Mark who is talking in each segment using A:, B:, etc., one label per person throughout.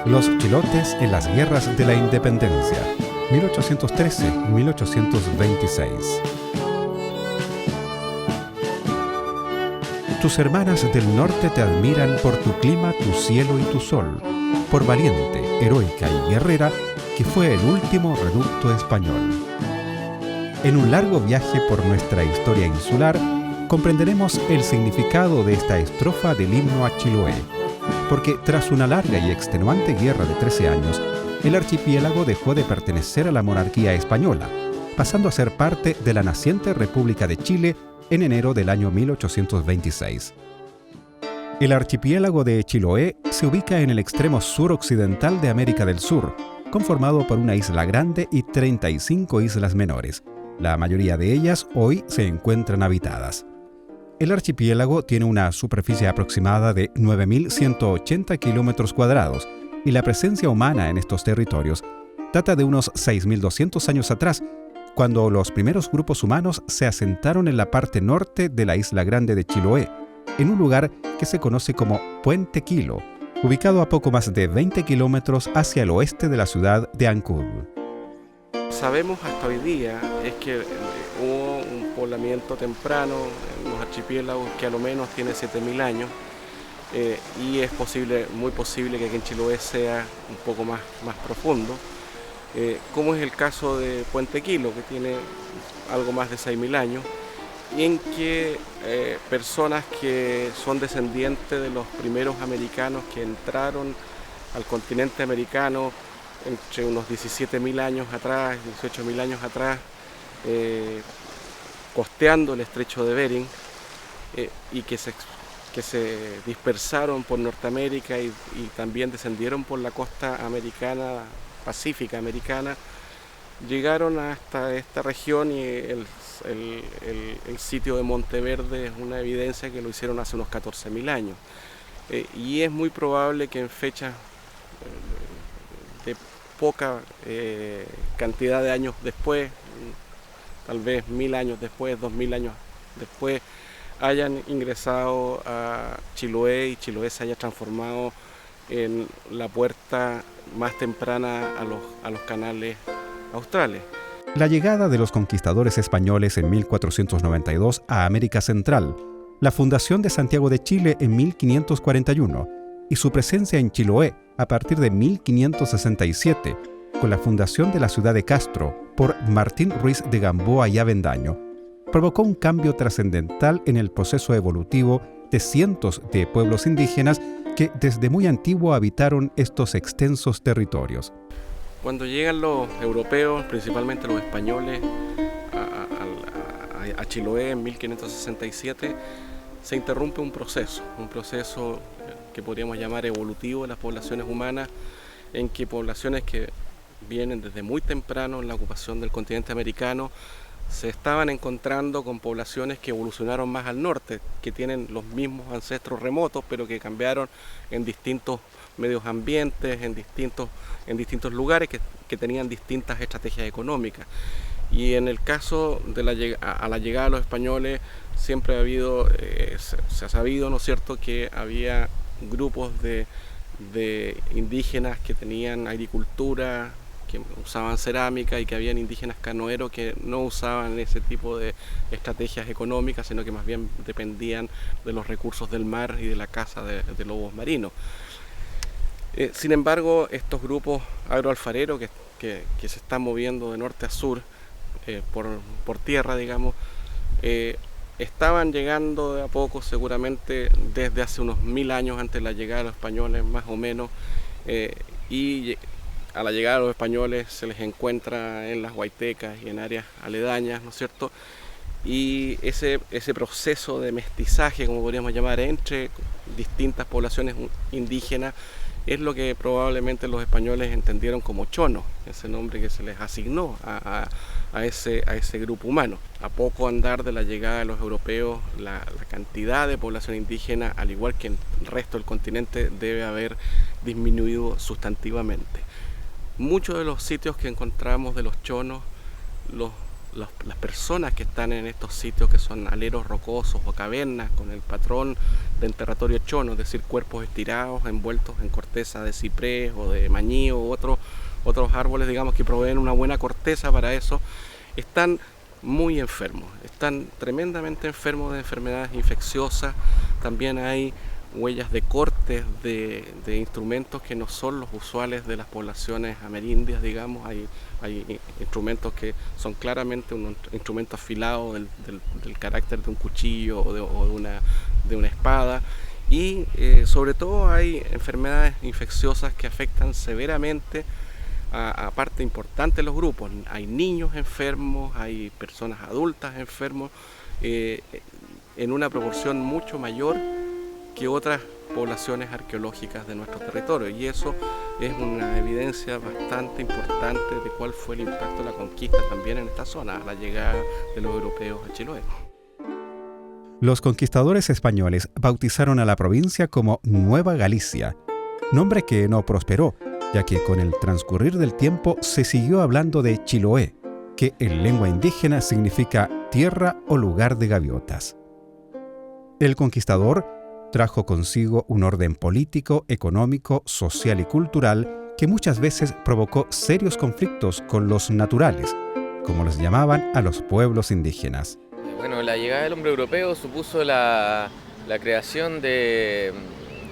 A: Los chilotes en las guerras de la independencia, 1813-1826. Tus hermanas del norte te admiran por tu clima, tu cielo y tu sol, por valiente, heroica y guerrera que fue el último reducto español. En un largo viaje por nuestra historia insular, comprenderemos el significado de esta estrofa del himno a Chiloé, porque tras una larga y extenuante guerra de 13 años, el archipiélago dejó de pertenecer a la monarquía española, pasando a ser parte de la naciente República de Chile en enero del año 1826. El archipiélago de Chiloé se ubica en el extremo suroccidental de América del Sur, conformado por una isla grande y 35 islas menores. La mayoría de ellas hoy se encuentran habitadas. El archipiélago tiene una superficie aproximada de 9.180 kilómetros cuadrados y la presencia humana en estos territorios data de unos 6.200 años atrás, cuando los primeros grupos humanos se asentaron en la parte norte de la isla grande de Chiloé, en un lugar que se conoce como Puente Quilo, ubicado a poco más de 20 kilómetros hacia el oeste de la ciudad de Ancud.
B: Sabemos hasta hoy día es que hubo un poblamiento temprano en los archipiélagos que a lo menos tiene 7.000 años y es muy posible que aquí en Chiloé sea un poco más profundo, como es el caso de Puente Quilo, que tiene algo más de 6.000 años, y en que personas que son descendientes de los primeros americanos que entraron al continente americano entre unos 17.000 años atrás, 18.000 años atrás, costeando el estrecho de Bering, y que se dispersaron por Norteamérica y también descendieron por la costa americana, pacífica americana, llegaron hasta esta región y el sitio de Monteverde es una evidencia que lo hicieron hace unos 14.000 años. Y es muy probable que en fechas de poca cantidad de años después, tal vez 1.000 años después, 2.000 años después, hayan ingresado a Chiloé y Chiloé se haya transformado en la puerta más temprana a los canales australes.
A: La llegada de los conquistadores españoles en 1492 a América Central, la fundación de Santiago de Chile en 1541 y su presencia en Chiloé a partir de 1567, con la fundación de la ciudad de Castro por Martín Ruiz de Gamboa y Avendaño, provocó un cambio trascendental en el proceso evolutivo de cientos de pueblos indígenas que desde muy antiguo habitaron estos extensos territorios.
B: Cuando llegan los europeos, principalmente los españoles, a Chiloé en 1567, se interrumpe un proceso que podríamos llamar evolutivo de las poblaciones humanas, en que poblaciones que vienen desde muy temprano en la ocupación del continente americano se estaban encontrando con poblaciones que evolucionaron más al norte, que tienen los mismos ancestros remotos, pero que cambiaron en distintos medios ambientes, en distintos lugares, que tenían distintas estrategias económicas. Y en el caso de la llegada de los españoles, siempre ha habido, se ha sabido, ¿no es cierto?, que había grupos de indígenas que tenían agricultura, que usaban cerámica, y que habían indígenas canoeros que no usaban ese tipo de estrategias económicas, sino que más bien dependían de los recursos del mar y de la caza de lobos marinos. Sin embargo, estos grupos agroalfareros que se están moviendo de norte a sur por tierra, digamos, estaban llegando de a poco, seguramente desde hace unos 1.000 años antes de la llegada de los españoles, más o menos, y a la llegada de los españoles se les encuentra en las Huaytecas y en áreas aledañas, ¿no es cierto? Y ese proceso de mestizaje, como podríamos llamar, entre distintas poblaciones indígenas, es lo que probablemente los españoles entendieron como chonos, ese nombre que se les asignó a ese grupo humano. A poco andar de la llegada de los europeos, la cantidad de población indígena, al igual que en el resto del continente, debe haber disminuido sustantivamente. Muchos de los sitios que encontramos de los chonos los las personas que están en estos sitios que son aleros rocosos o cavernas con el patrón del territorio chono, es decir, cuerpos estirados envueltos en corteza de ciprés o de mañío u otros árboles, digamos, que proveen una buena corteza para eso, están muy enfermos, están tremendamente enfermos de enfermedades infecciosas. También hay huellas de cortes de instrumentos que no son los usuales de las poblaciones amerindias, digamos. Hay instrumentos que son claramente un instrumento afilado del carácter de un cuchillo o de una espada. Y sobre todo hay enfermedades infecciosas que afectan severamente a parte importante de los grupos. Hay niños enfermos, hay personas adultas enfermos, en una proporción mucho mayor que otras poblaciones arqueológicas de nuestro territorio, y eso es una evidencia bastante importante de cuál fue el impacto de la conquista también en esta zona, a la llegada de los europeos a Chiloé.
A: Los conquistadores españoles bautizaron a la provincia como Nueva Galicia, nombre que no prosperó, ya que con el transcurrir del tiempo se siguió hablando de Chiloé, que en lengua indígena significa tierra o lugar de gaviotas. El conquistador trajo consigo un orden político, económico, social y cultural que muchas veces provocó serios conflictos con los naturales, como los llamaban a los pueblos indígenas.
C: Bueno, la llegada del hombre europeo supuso la creación de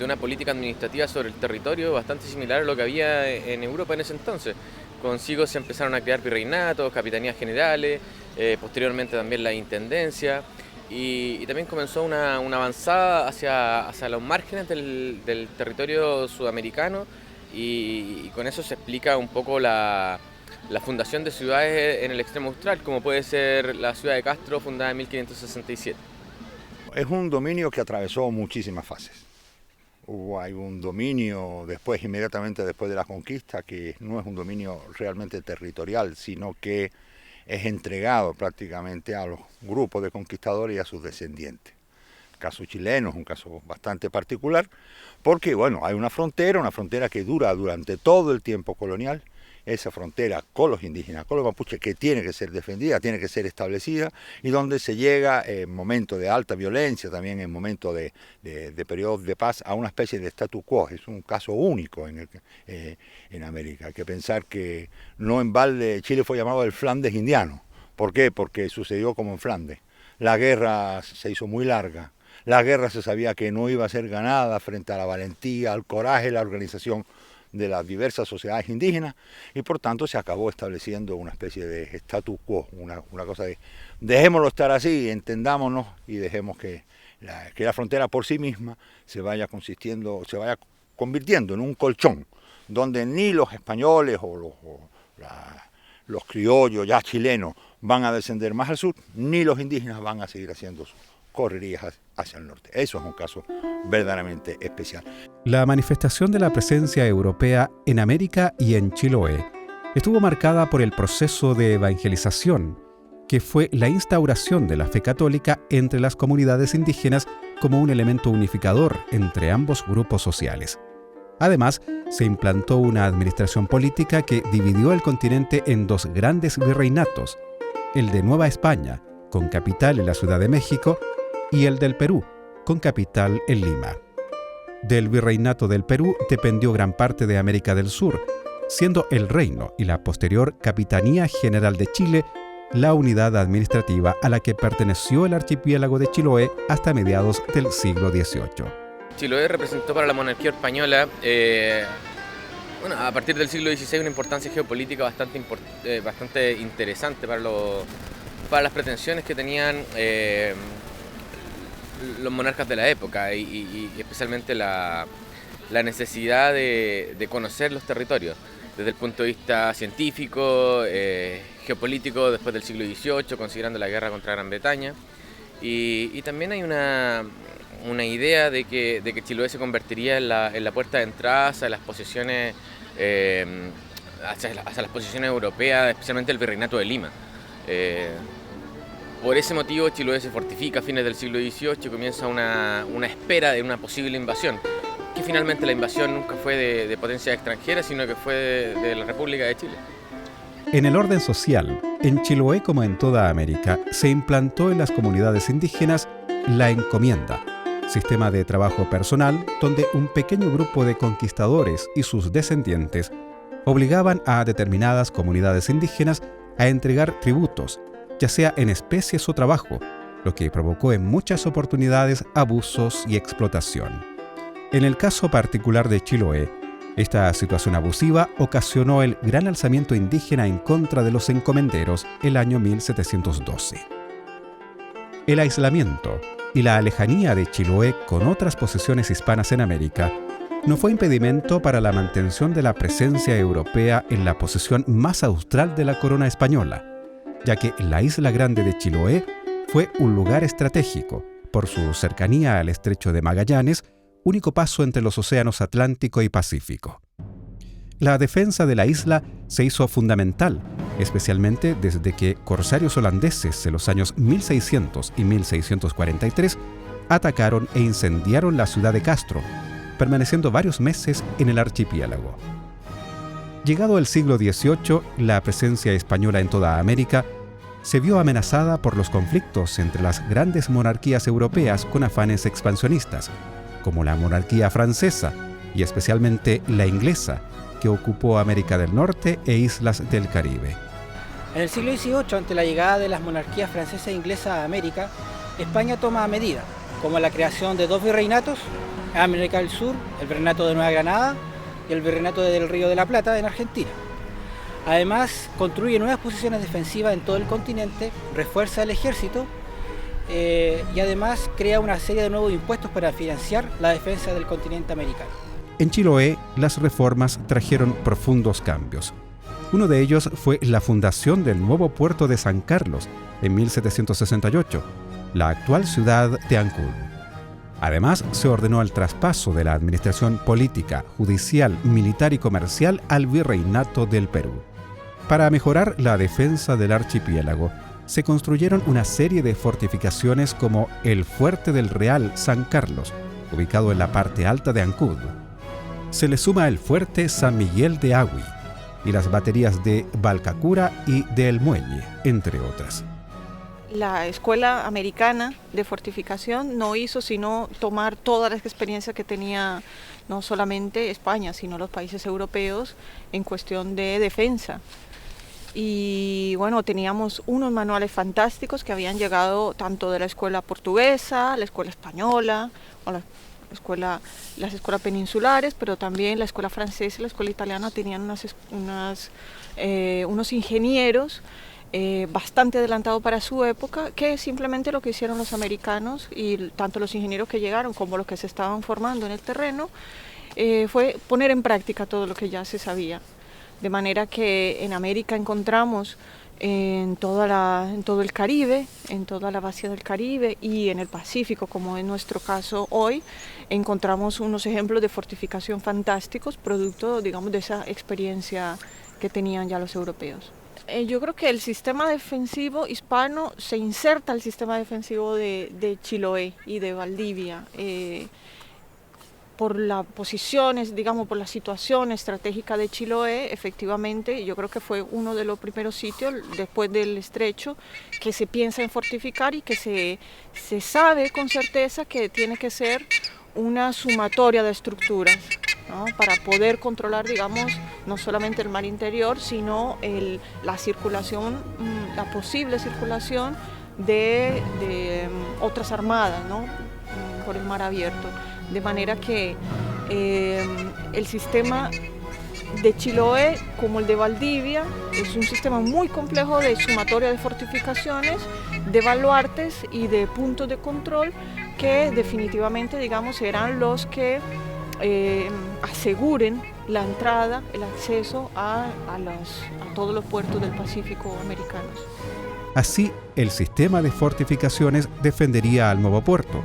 C: una política administrativa sobre el territorio bastante similar a lo que había en Europa en ese entonces. Consigo se empezaron a crear virreinatos, capitanías generales, posteriormente también la intendencia. Y también comenzó una avanzada hacia los márgenes del territorio sudamericano, y con eso se explica un poco la fundación de ciudades en el extremo austral, como puede ser la ciudad de Castro, fundada en 1567.
D: Es un dominio que atravesó muchísimas fases. Hay un dominio inmediatamente después de la conquista, que no es un dominio realmente territorial, sino que es entregado prácticamente a los grupos de conquistadores y a sus descendientes. El caso chileno es un caso bastante particular porque, bueno, hay una frontera que dura durante todo el tiempo colonial, esa frontera con los indígenas, con los mapuches, que tiene que ser defendida, tiene que ser establecida, y donde se llega en momentos de alta violencia, también en momentos de periodos de paz, a una especie de statu quo. Es un caso único en América. Hay que pensar que no en balde Chile fue llamado el Flandes indiano. ¿Por qué? Porque sucedió como en Flandes. La guerra se hizo muy larga. La guerra se sabía que no iba a ser ganada frente a la valentía, al coraje, la organización de las diversas sociedades indígenas, y por tanto se acabó estableciendo una especie de statu quo, una cosa de dejémoslo estar así, entendámonos, y dejemos que la frontera por sí misma se vaya convirtiendo en un colchón, donde ni los españoles o los criollos ya chilenos van a descender más al sur, ni los indígenas van a seguir haciendo sus correrías hacia el norte. Eso es un caso verdaderamente especial.
A: La manifestación de la presencia europea en América y en Chiloé estuvo marcada por el proceso de evangelización, que fue la instauración de la fe católica entre las comunidades indígenas como un elemento unificador entre ambos grupos sociales. Además, se implantó una administración política que dividió el continente en dos grandes virreinatos, el de Nueva España, con capital en la Ciudad de México, y el del Perú, con capital en Lima. Del virreinato del Perú dependió gran parte de América del Sur, siendo el reino y la posterior Capitanía General de Chile la unidad administrativa a la que perteneció el archipiélago de Chiloé hasta mediados del siglo XVIII.
C: Chiloé representó para la monarquía española, a partir del siglo XVI, una importancia geopolítica bastante interesante para las pretensiones que tenían los monarcas de la época, y especialmente la necesidad de conocer los territorios desde el punto de vista científico, geopolítico, después del siglo XVIII, considerando la guerra contra Gran Bretaña, y también hay una idea de que Chiloé se convertiría en la puerta de entrada hacia las posesiones hacia las posiciones europeas, especialmente el virreinato de Lima. Por ese motivo Chiloé se fortifica a fines del siglo XVIII y comienza una espera de una posible invasión, que finalmente la invasión nunca fue de potencias extranjeras, sino que fue de la República de Chile.
A: En el orden social, en Chiloé como en toda América, se implantó en las comunidades indígenas la encomienda, sistema de trabajo personal donde un pequeño grupo de conquistadores y sus descendientes obligaban a determinadas comunidades indígenas a entregar tributos, ya sea en especies o trabajo, lo que provocó en muchas oportunidades abusos y explotación. En el caso particular de Chiloé, esta situación abusiva ocasionó el gran alzamiento indígena en contra de los encomenderos el año 1712. El aislamiento y la lejanía de Chiloé con otras posesiones hispanas en América no fue impedimento para la mantención de la presencia europea en la posesión más austral de la corona española, ya que la Isla Grande de Chiloé fue un lugar estratégico por su cercanía al Estrecho de Magallanes, único paso entre los océanos Atlántico y Pacífico. La defensa de la isla se hizo fundamental, especialmente desde que corsarios holandeses en los años 1600 y 1643 atacaron e incendiaron la ciudad de Castro, permaneciendo varios meses en el archipiélago. Llegado el siglo XVIII, la presencia española en toda América se vio amenazada por los conflictos entre las grandes monarquías europeas con afanes expansionistas, como la monarquía francesa y especialmente la inglesa, que ocupó América del Norte e islas del Caribe.
E: En el siglo XVIII, ante la llegada de las monarquías francesa e inglesa a América, España toma medidas, como la creación de 2 virreinatos, en América del Sur, el virreinato de Nueva Granada y el virreinato del Río de la Plata en Argentina. Además, construye nuevas posiciones defensivas en todo el continente, refuerza el ejército y además crea una serie de nuevos impuestos para financiar la defensa del continente americano.
A: En Chiloé, las reformas trajeron profundos cambios. Uno de ellos fue la fundación del nuevo puerto de San Carlos en 1768, la actual ciudad de Ancud. Además, se ordenó el traspaso de la administración política, judicial, militar y comercial al Virreinato del Perú. Para mejorar la defensa del archipiélago, se construyeron una serie de fortificaciones como el Fuerte del Real San Carlos, ubicado en la parte alta de Ancud. Se le suma el Fuerte San Miguel de Agüi y las baterías de Balcacura y de El Muelle, entre otras.
F: La Escuela Americana de Fortificación no hizo sino tomar todas las experiencias que tenía no solamente España, sino los países europeos en cuestión de defensa. Y bueno, teníamos unos manuales fantásticos que habían llegado tanto de la escuela portuguesa, la escuela española, o las escuelas peninsulares, pero también la escuela francesa y la escuela italiana tenían unos ingenieros bastante adelantados para su época, que simplemente lo que hicieron los americanos, y tanto los ingenieros que llegaron como los que se estaban formando en el terreno, fue poner en práctica todo lo que ya se sabía. De manera que en América encontramos en todo el Caribe, en toda la base del Caribe y en el Pacífico, como en nuestro caso hoy, encontramos unos ejemplos de fortificación fantásticos, producto, digamos, de esa experiencia que tenían ya los europeos. Yo creo que el sistema defensivo hispano se inserta al sistema defensivo de Chiloé y de Valdivia, por las posiciones, digamos, por la situación estratégica de Chiloé. Efectivamente, yo creo que fue uno de los primeros sitios después del estrecho que se piensa en fortificar y que se sabe con certeza que tiene que ser una sumatoria de estructuras, ¿no? Para poder controlar, digamos, no solamente el mar interior, sino la circulación, la posible circulación de otras armadas, ¿no? Por el mar abierto. De manera que el sistema de Chiloé, como el de Valdivia, es un sistema muy complejo de sumatoria de fortificaciones, de baluartes y de puntos de control que definitivamente, digamos, serán los que aseguren la entrada, el acceso a todos los puertos del Pacífico americanos.
A: Así, el sistema de fortificaciones defendería al nuevo puerto,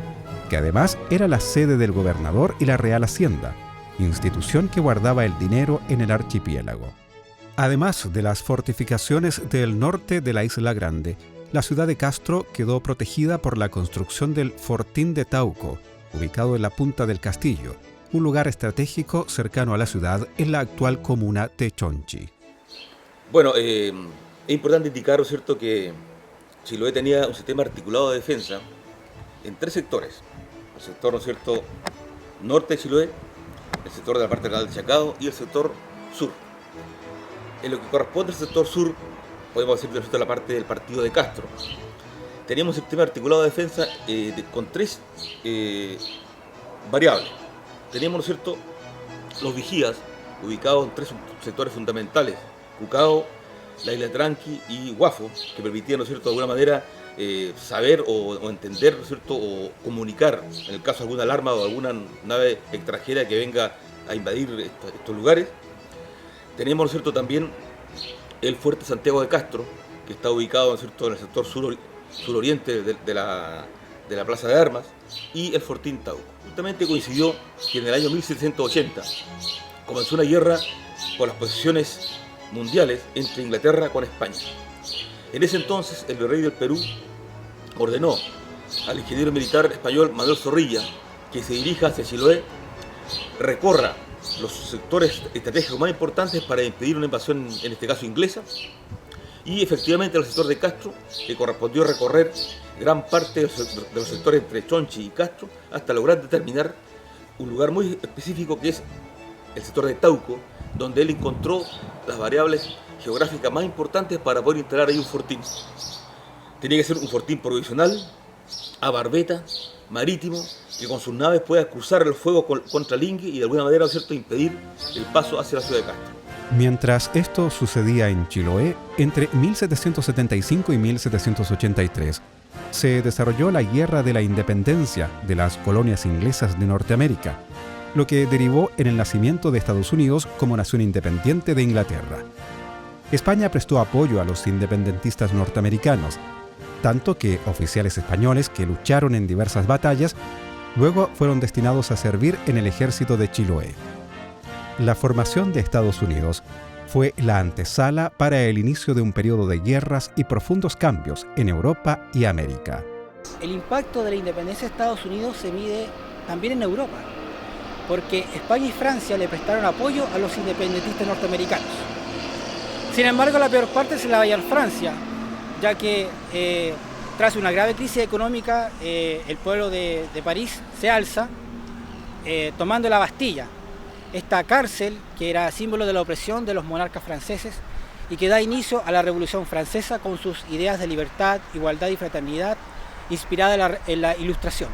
A: que además era la sede del gobernador y la Real Hacienda, institución que guardaba el dinero en el archipiélago. Además de las fortificaciones del norte de la Isla Grande, la ciudad de Castro quedó protegida por la construcción del Fortín de Tauco, ubicado en la punta del castillo, un lugar estratégico cercano a la ciudad en la actual comuna de Chonchi.
G: Bueno, es importante indicar, ¿no es cierto?, que Chiloé tenía un sistema articulado de defensa en 3 sectores. El sector, ¿no es cierto?, norte de Chiloé, el sector de la parte rural de Chacao y el sector sur. En lo que corresponde al sector sur, podemos decir, la parte del partido de Castro. Teníamos un sistema articulado de defensa con 3 variables. Teníamos, ¿no es cierto?, los vigías, ubicados en 3 sectores fundamentales: Cucao, la Isla Tranqui y Guafo, que permitían, ¿no es cierto?, de alguna manera saber o entender, ¿no es cierto?, o comunicar en el caso de alguna alarma o alguna nave extranjera que venga a invadir estos lugares. Tenemos, ¿no es cierto?, también el Fuerte Santiago de Castro, que está ubicado, ¿no es cierto?, en el sector suroriente de la Plaza de Armas, y el Fortín Tauco. Justamente coincidió que en el año 1780 comenzó una guerra por las posesiones mundiales entre Inglaterra con España. En ese entonces, el virrey del Perú ordenó al ingeniero militar español Manuel Zorrilla que se dirija hacia Chiloé, recorra los sectores estratégicos más importantes para impedir una invasión, en este caso inglesa, y efectivamente al sector de Castro le correspondió recorrer gran parte de los sectores entre Chonchi y Castro hasta lograr determinar un lugar muy específico que es el sector de Tauco, donde él encontró las variables geográficas más importantes para poder instalar ahí un fortín. Tenía que ser un fortín provisional, a barbeta, marítimo, que con sus naves pueda cruzar el fuego contra Lingui y de alguna manera, ¿no es cierto?, impedir el paso hacia la ciudad de Castro.
A: Mientras esto sucedía en Chiloé, entre 1775 y 1783, se desarrolló la Guerra de la Independencia de las colonias inglesas de Norteamérica, lo que derivó en el nacimiento de Estados Unidos como nación independiente de Inglaterra. España prestó apoyo a los independentistas norteamericanos, tanto que oficiales españoles que lucharon en diversas batallas luego fueron destinados a servir en el ejército de Chiloé. La formación de Estados Unidos fue la antesala para el inicio de un periodo de guerras y profundos cambios en Europa y América.
E: El impacto de la independencia de Estados Unidos se mide también en Europa, porque España y Francia le prestaron apoyo a los independentistas norteamericanos. Sin embargo, la peor parte se la va a llevar Francia, ya que tras una grave crisis económica, el pueblo de París se alza tomando la Bastilla, esta cárcel que era símbolo de la opresión de los monarcas franceses y que da inicio a la Revolución Francesa con sus ideas de libertad, igualdad y fraternidad inspirada en la Ilustración.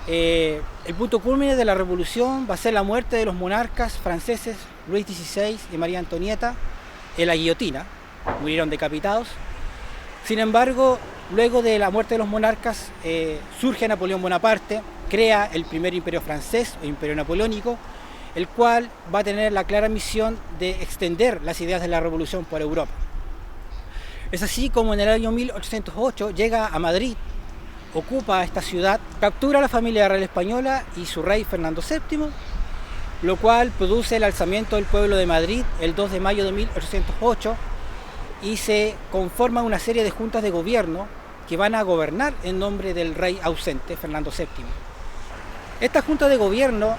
E: El punto culmine de la revolución va a ser la muerte de los monarcas franceses Luis XVI y María Antonieta en la guillotina, murieron decapitados. Sin embargo, luego de la muerte de los monarcas surge Napoleón Bonaparte, crea el primer imperio francés o imperio napoleónico, el cual va a tener la clara misión de extender las ideas de la revolución por Europa. Es así como en el año 1808 llega a Madrid, ocupa esta ciudad, captura a la familia real española y su rey Fernando VII, lo cual produce el alzamiento del pueblo de Madrid el 2 de mayo de 1808 y se conforma una serie de juntas de gobierno que van a gobernar en nombre del rey ausente, Fernando VII. Estas juntas de gobierno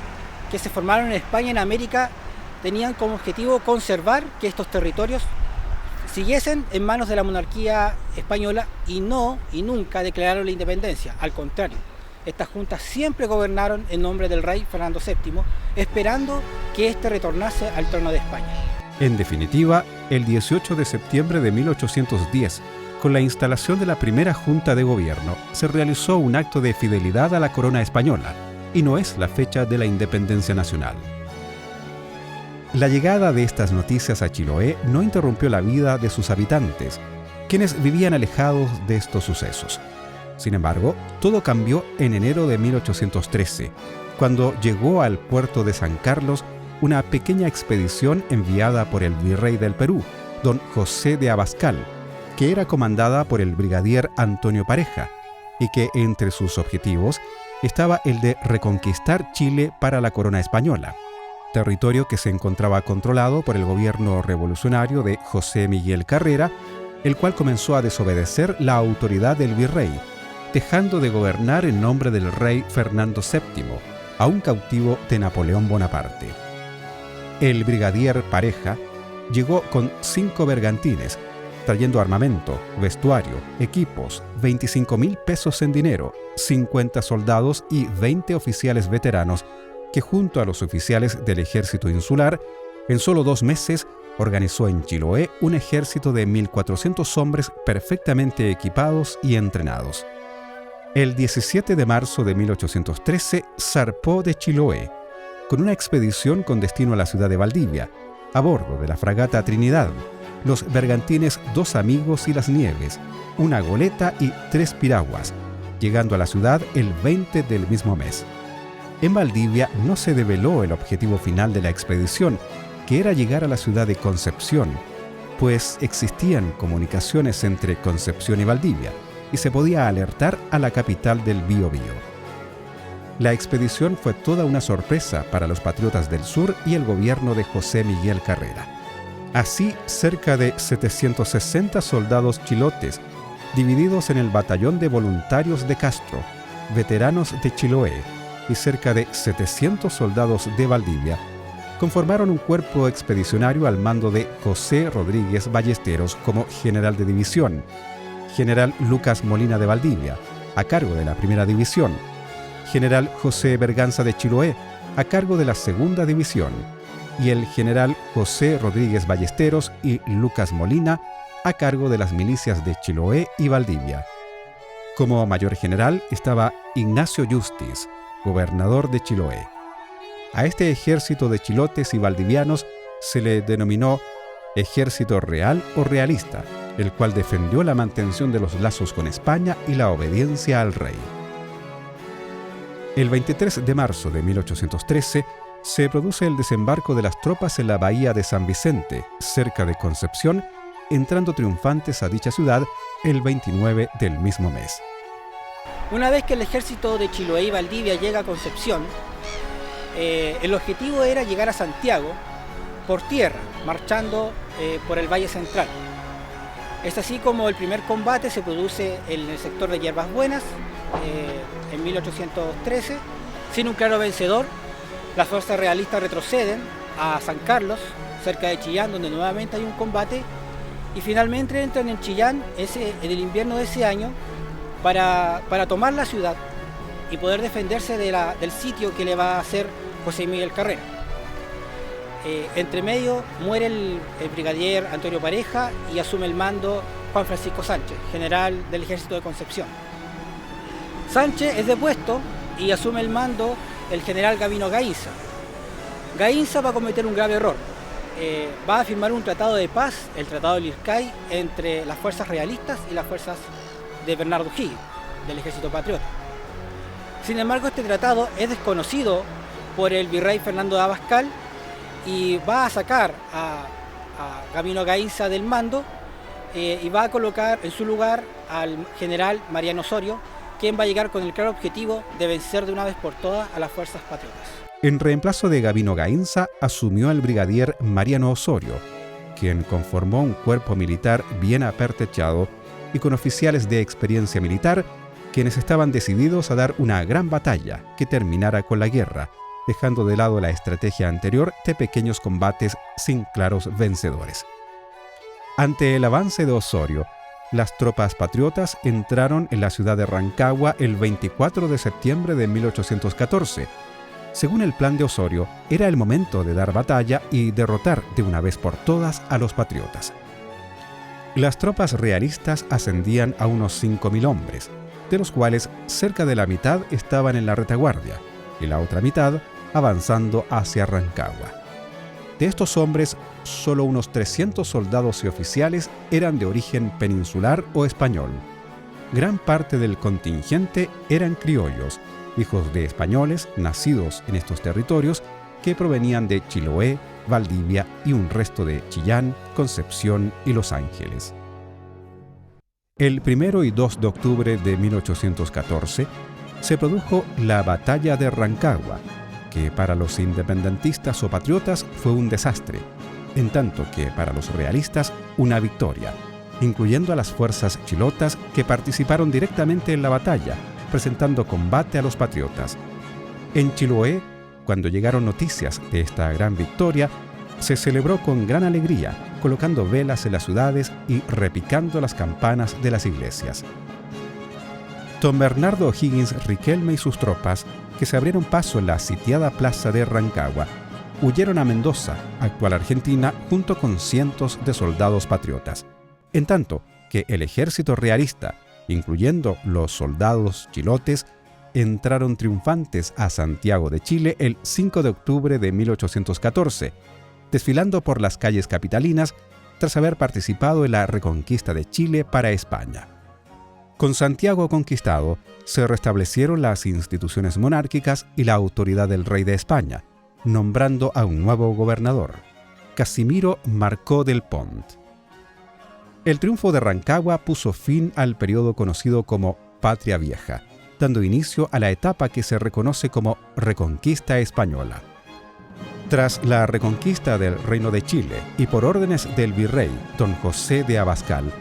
E: que se formaron en España y en América tenían como objetivo conservar que estos territorios siguiesen en manos de la monarquía española y nunca declararon la independencia. Al contrario, estas juntas siempre gobernaron en nombre del rey Fernando VII, esperando que éste retornase al trono de España.
A: En definitiva, el 18 de septiembre de 1810, con la instalación de la primera Junta de Gobierno, se realizó un acto de fidelidad a la corona española, y no es la fecha de la independencia nacional. La llegada de estas noticias a Chiloé no interrumpió la vida de sus habitantes, quienes vivían alejados de estos sucesos. Sin embargo, todo cambió en enero de 1813, cuando llegó al puerto de San Carlos una pequeña expedición enviada por el virrey del Perú, don José de Abascal, que era comandada por el brigadier Antonio Pareja, y que entre sus objetivos estaba el de reconquistar Chile para la corona española, territorio que se encontraba controlado por el gobierno revolucionario de José Miguel Carrera, el cual comenzó a desobedecer la autoridad del virrey, dejando de gobernar en nombre del rey Fernando VII, aún cautivo de Napoleón Bonaparte. El brigadier Pareja llegó con 5 bergantines, trayendo armamento, vestuario, equipos, 25.000 pesos en dinero, 50 soldados y 20 oficiales veteranos que, junto a los oficiales del ejército insular, en solo 2 meses organizó en Chiloé un ejército de 1.400 hombres perfectamente equipados y entrenados. El 17 de marzo de 1813 zarpó de Chiloé, con una expedición con destino a la ciudad de Valdivia, a bordo de la fragata Trinidad, los bergantines Dos Amigos y Las Nieves, una goleta y 3 piraguas, llegando a la ciudad el 20 del mismo mes. En Valdivia no se develó el objetivo final de la expedición, que era llegar a la ciudad de Concepción, pues existían comunicaciones entre Concepción y Valdivia, y se podía alertar a la capital del Biobío. La expedición fue toda una sorpresa para los patriotas del sur y el gobierno de José Miguel Carrera. Así, cerca de 760 soldados chilotes, divididos en el Batallón de Voluntarios de Castro, veteranos de Chiloé, y cerca de 700 soldados de Valdivia, conformaron un cuerpo expedicionario al mando de José Rodríguez Ballesteros como general de división, general Lucas Molina de Valdivia, a cargo de la primera división, general José Berganza de Chiloé, a cargo de la segunda división, y el general José Rodríguez Ballesteros y Lucas Molina, a cargo de las milicias de Chiloé y Valdivia. Como mayor general estaba Ignacio Justiz, gobernador de Chiloé. A este ejército de chilotes y valdivianos se le denominó Ejército Real o Realista, el cual defendió la mantención de los lazos con España y la obediencia al rey. El 23 de marzo de 1813 se produce el desembarco de las tropas en la bahía de San Vicente, cerca de Concepción, entrando triunfantes a dicha ciudad el 29 del mismo mes.
E: Una vez que el ejército de Chiloé y Valdivia llega a Concepción, el objetivo era llegar a Santiago por tierra, marchando por el Valle Central. Es así como el primer combate se produce en el sector de Hierbas Buenas, en 1813. Sin un claro vencedor, las fuerzas realistas retroceden a San Carlos, cerca de Chillán, donde nuevamente hay un combate, y finalmente entran en Chillán en el invierno de ese año para tomar la ciudad y poder defenderse del sitio que le va a hacer José Miguel Carrera. Entre medio muere el brigadier Antonio Pareja y asume el mando Juan Francisco Sánchez, general del ejército de Concepción. Sánchez es depuesto y asume el mando el general Gabino Gainza. Gainza va a cometer un grave error. Va a firmar un tratado de paz, el Tratado de Lircay, entre las fuerzas realistas y las fuerzas de Bernardo O'Higgins, del ejército patriota. Sin embargo, este tratado es desconocido por el virrey Fernando de Abascal y va a sacar a Gabino Gainza del mando y va a colocar en su lugar al general Mariano Osorio, quien va a llegar con el claro objetivo de vencer de una vez por todas a las fuerzas patriotas.
A: En reemplazo de Gabino Gainza asumió el brigadier Mariano Osorio, quien conformó un cuerpo militar bien apertrechado y con oficiales de experiencia militar, quienes estaban decididos a dar una gran batalla que terminara con la guerra, dejando de lado la estrategia anterior de pequeños combates sin claros vencedores. Ante el avance de Osorio, las tropas patriotas entraron en la ciudad de Rancagua el 24 de septiembre de 1814. Según el plan de Osorio, era el momento de dar batalla y derrotar de una vez por todas a los patriotas. Las tropas realistas ascendían a unos 5.000 hombres, de los cuales cerca de la mitad estaban en la retaguardia y la otra mitad avanzando hacia Rancagua. De estos hombres, solo unos 300 soldados y oficiales eran de origen peninsular o español. Gran parte del contingente eran criollos, hijos de españoles nacidos en estos territorios que provenían de Chiloé, Valdivia y un resto de Chillán, Concepción y Los Ángeles. El 1 y 2 de octubre de 1814 se produjo la Batalla de Rancagua, que para los independentistas o patriotas fue un desastre, en tanto que para los realistas una victoria, incluyendo a las fuerzas chilotas que participaron directamente en la batalla, presentando combate a los patriotas. En Chiloé, cuando llegaron noticias de esta gran victoria, se celebró con gran alegría, colocando velas en las ciudades y repicando las campanas de las iglesias. Don Bernardo O'Higgins Riquelme y sus tropas, que se abrieron paso en la sitiada plaza de Rancagua, huyeron a Mendoza, actual Argentina, junto con cientos de soldados patriotas, en tanto que el ejército realista, incluyendo los soldados chilotes, entraron triunfantes a Santiago de Chile el 5 de octubre de 1814, desfilando por las calles capitalinas tras haber participado en la reconquista de Chile para España. Con Santiago conquistado, se restablecieron las instituciones monárquicas y la autoridad del rey de España, nombrando a un nuevo gobernador, Casimiro Marcó del Pont. El triunfo de Rancagua puso fin al periodo conocido como Patria Vieja, dando inicio a la etapa que se reconoce como Reconquista Española. Tras la reconquista del Reino de Chile y por órdenes del virrey don José de Abascal,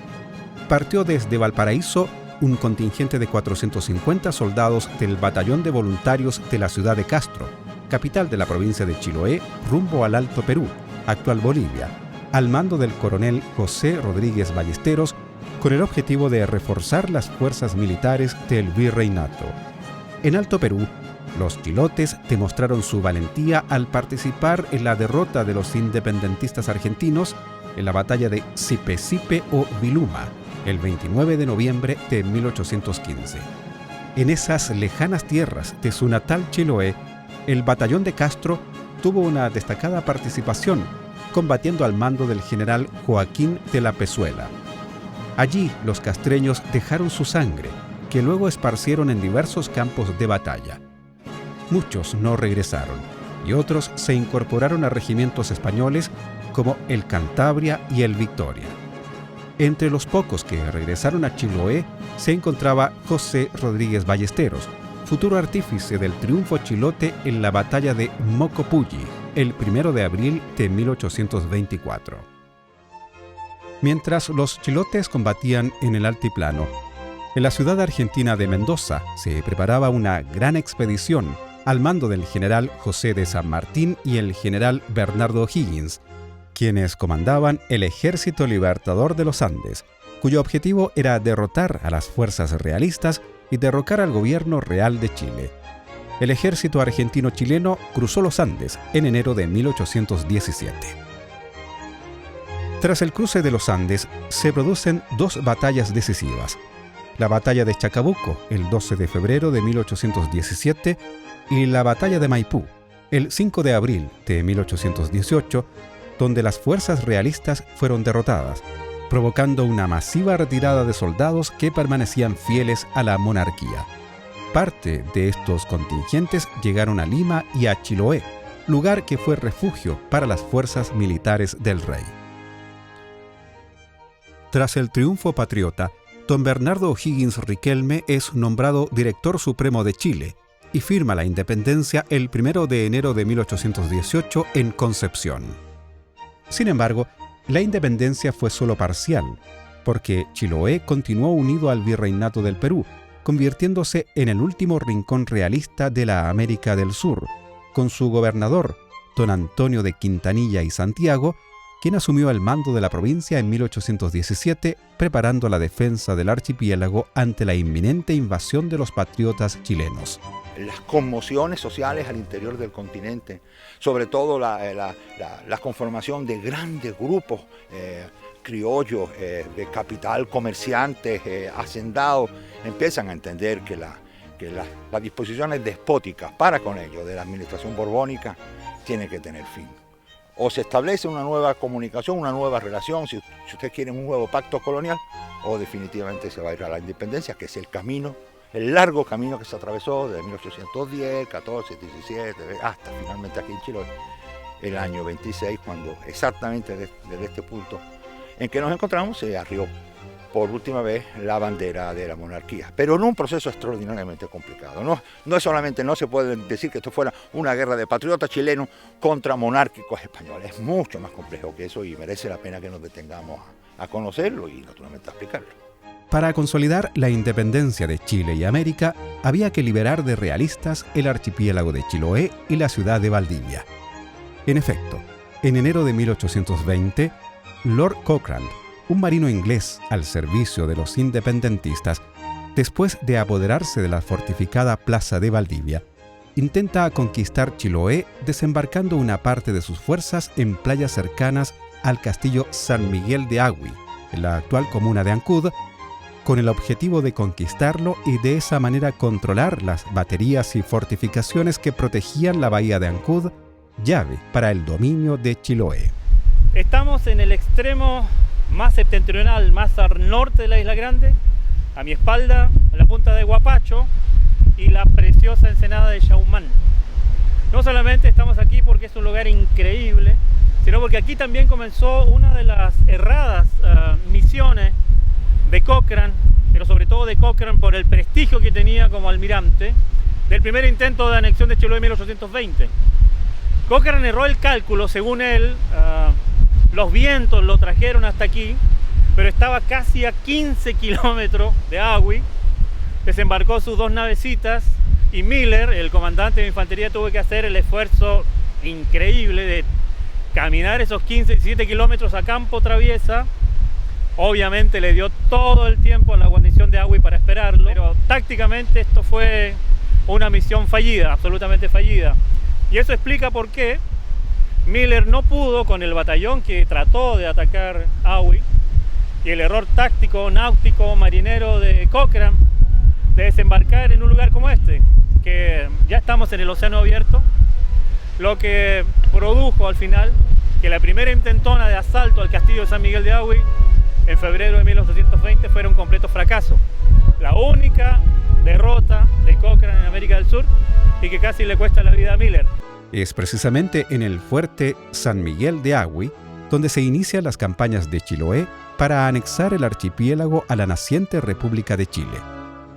A: partió desde Valparaíso un contingente de 450 soldados del Batallón de Voluntarios de la ciudad de Castro, capital de la provincia de Chiloé, rumbo al Alto Perú, actual Bolivia, al mando del coronel José Rodríguez Ballesteros, con el objetivo de reforzar las fuerzas militares del virreinato. En Alto Perú, los chilotes demostraron su valentía al participar en la derrota de los independentistas argentinos en la batalla de Sipe-Sipe o Viluma, el 29 de noviembre de 1815. En esas lejanas tierras de su natal Chiloé, el batallón de Castro tuvo una destacada participación, combatiendo al mando del general Joaquín de la Pezuela. Allí los castreños dejaron su sangre, que luego esparcieron en diversos campos de batalla. Muchos no regresaron, y otros se incorporaron a regimientos españoles como el Cantabria y el Victoria. Entre los pocos que regresaron a Chiloé se encontraba José Rodríguez Ballesteros, futuro artífice del triunfo chilote en la batalla de Mocopulli, el 1 de abril de 1824. Mientras los chilotes combatían en el altiplano, en la ciudad argentina de Mendoza se preparaba una gran expedición al mando del general José de San Martín y el general Bernardo O'Higgins, quienes comandaban el Ejército Libertador de los Andes, cuyo objetivo era derrotar a las fuerzas realistas y derrocar al gobierno real de Chile. El ejército argentino-chileno cruzó los Andes en enero de 1817. Tras el cruce de los Andes, se producen dos batallas decisivas. La batalla de Chacabuco, el 12 de febrero de 1817, y la batalla de Maipú, el 5 de abril de 1818, donde las fuerzas realistas fueron derrotadas, provocando una masiva retirada de soldados que permanecían fieles a la monarquía. Parte de estos contingentes llegaron a Lima y a Chiloé, lugar que fue refugio para las fuerzas militares del rey. Tras el triunfo patriota, don Bernardo O'Higgins Riquelme es nombrado director supremo de Chile y firma la independencia el 1 de enero de 1818 en Concepción. Sin embargo, la independencia fue solo parcial, porque Chiloé continuó unido al virreinato del Perú, convirtiéndose en el último rincón realista de la América del Sur, con su gobernador, don Antonio de Quintanilla y Santiago, quien asumió el mando de la provincia en 1817, preparando la defensa del archipiélago ante la inminente invasión de los patriotas chilenos.
D: Las conmociones sociales al interior del continente, sobre todo la conformación de grandes grupos criollos de capital, comerciantes, hacendados, empiezan a entender que las disposiciones despóticas para con ellos de la administración borbónica tienen que tener fin. O se establece una nueva comunicación, una nueva relación, si ustedes quieren un nuevo pacto colonial, o definitivamente se va a ir a la independencia, que es el camino, el largo camino que se atravesó desde 1810, 14, 17, hasta finalmente aquí en Chiloé, el año 26, cuando exactamente desde este punto en que nos encontramos se arrió por última vez la bandera de la monarquía, pero en un proceso extraordinariamente complicado. No es solamente, no se puede decir que esto fuera una guerra de patriotas chilenos contra monárquicos españoles, es mucho más complejo que eso y merece la pena que nos detengamos a conocerlo y naturalmente a explicarlo.
A: Para consolidar la independencia de Chile y América, había que liberar de realistas el archipiélago de Chiloé y la ciudad de Valdivia. En efecto, En enero de 1820, Lord Cochrane, un marino inglés al servicio de los independentistas, después de apoderarse de la fortificada plaza de Valdivia, intenta conquistar Chiloé desembarcando una parte de sus fuerzas en playas cercanas al castillo San Miguel de Agüi, en la actual comuna de Ancud, con el objetivo de conquistarlo y de esa manera controlar las baterías y fortificaciones que protegían la bahía de Ancud, llave para el dominio de Chiloé.
H: Estamos en el extremo más septentrional, más al norte de la Isla Grande. A mi espalda, la punta de Guapacho y la preciosa ensenada de Chaumán. No solamente estamos aquí porque es un lugar increíble, sino porque aquí también comenzó una de las erradas misiones de Cochrane, pero sobre todo de Cochrane por el prestigio que tenía como almirante, del primer intento de anexión de Chiloé en 1820. Cochrane erró el cálculo, según él, los vientos lo trajeron hasta aquí, pero estaba casi a 15 kilómetros de Agüi, desembarcó sus 2 navecitas y Miller, el comandante de infantería, tuvo que hacer el esfuerzo increíble de caminar esos 15-17 kilómetros a campo traviesa. Obviamente le dio todo el tiempo a la guarnición de Agüi para esperarlo, pero tácticamente esto fue una misión fallida, absolutamente fallida. Y eso explica por qué Miller no pudo con el batallón que trató de atacar Agüi, y el error táctico, náutico, marinero de Cochrane de desembarcar en un lugar como este, que ya estamos en el océano abierto, lo que produjo al final que la primera intentona de asalto al castillo de San Miguel de Agüi en febrero de 1820 fuera un completo fracaso. La única derrota de Cochrane en América del Sur y que casi le cuesta la vida a Miller.
A: Es precisamente en el fuerte San Miguel de Agüi donde se inician las campañas de Chiloé para anexar el archipiélago a la naciente República de Chile.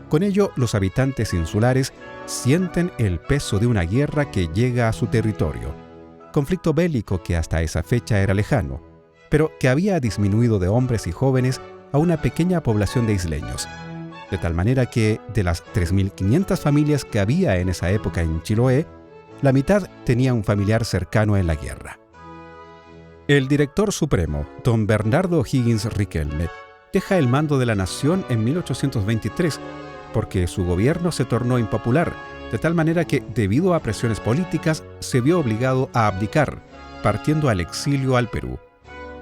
A: Con ello, los habitantes insulares sienten el peso de una guerra que llega a su territorio, conflicto bélico que hasta esa fecha era lejano, pero que había disminuido de hombres y jóvenes a una pequeña población de isleños, de tal manera que de las 3.500 familias que había en esa época en Chiloé, la mitad tenía un familiar cercano en la guerra. El director supremo, don Bernardo O'Higgins Riquelme, deja el mando de la nación en 1823 porque su gobierno se tornó impopular, de tal manera que, debido a presiones políticas, se vio obligado a abdicar, partiendo al exilio al Perú.